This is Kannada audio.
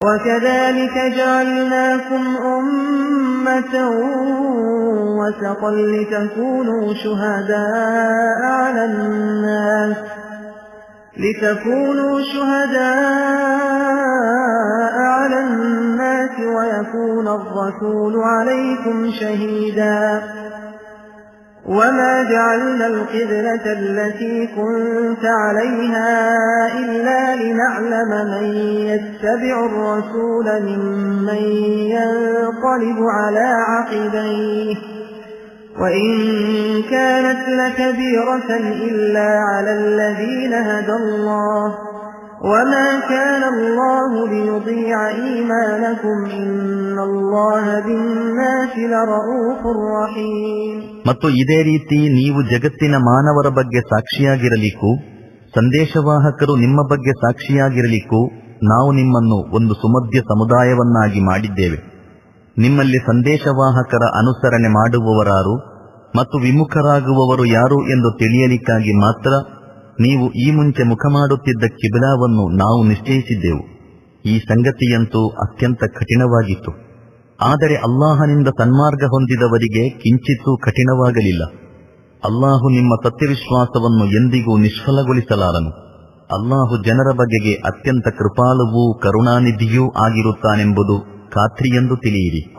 وكذلك جعلناكم أمة وسطا لتكونوا شهداء على الناس ويكون الرسول عليكم شهيدا وما جعلنا القبلة التي كنت عليها إلا لنعلم من يتبع الرسول ممن ينقلب على عقبيه وإن كانت لكبيرة إلا على الذين هدى الله وما كان الله ليضيع إيمانكم إن الله بالناس لرؤوف رحيم. ಮತ್ತು ಇದೇ ರೀತಿ ನೀವು ಜಗತ್ತಿನ ಮಾನವರ ಬಗ್ಗೆ ಸಾಕ್ಷಿಯಾಗಿರಲಿಕ್ಕೂ ಸಂದೇಶವಾಹಕರು ನಿಮ್ಮ ಬಗ್ಗೆ ಸಾಕ್ಷಿಯಾಗಿರಲಿಕ್ಕೂ ನಾವು ನಿಮ್ಮನ್ನು ಒಂದು ಸುಮಧ್ಯ ಸಮುದಾಯವನ್ನಾಗಿ ಮಾಡಿದ್ದೇವೆ. ನಿಮ್ಮಲ್ಲಿ ಸಂದೇಶವಾಹಕರ ಅನುಸರಣೆ ಮಾಡುವವರಾರು ಮತ್ತು ವಿಮುಖರಾಗುವವರು ಯಾರು ಎಂದು ತಿಳಿಯಲಿಕ್ಕಾಗಿ ಮಾತ್ರ ನೀವು ಈ ಮುಂಚೆ ಮುಖ ಮಾಡುತ್ತಿದ್ದ ಕಿಬಿಲಾವನ್ನು ನಾವು ನಿಶ್ಚಯಿಸಿದ್ದೆವು. ಈ ಸಂಗತಿಯಂತೂ ಅತ್ಯಂತ ಕಠಿಣವಾಗಿತ್ತು. ಆದರೆ ಅಲ್ಲಾಹನಿಂದ ಸನ್ಮಾರ್ಗ ಹೊಂದಿದವರಿಗೆ ಕಿಂಚಿತ್ತೂ ಕಠಿಣವಾಗಲಿಲ್ಲ. ಅಲ್ಲಾಹು ನಿಮ್ಮ ಸತ್ಯವಿಶ್ವಾಸವನ್ನು ಎಂದಿಗೂ ನಿಷ್ಫಲಗೊಳಿಸಲಾರನು. ಅಲ್ಲಾಹು ಜನರ ಬಗೆಗೆ ಅತ್ಯಂತ ಕೃಪಾಳುವೂ ಕರುಣಾನಿಧಿಯೂ ಆಗಿರುತ್ತಾನೆಂಬುದು ಖಾತ್ರಿಯೆಂದು ತಿಳಿಯಿರಿ.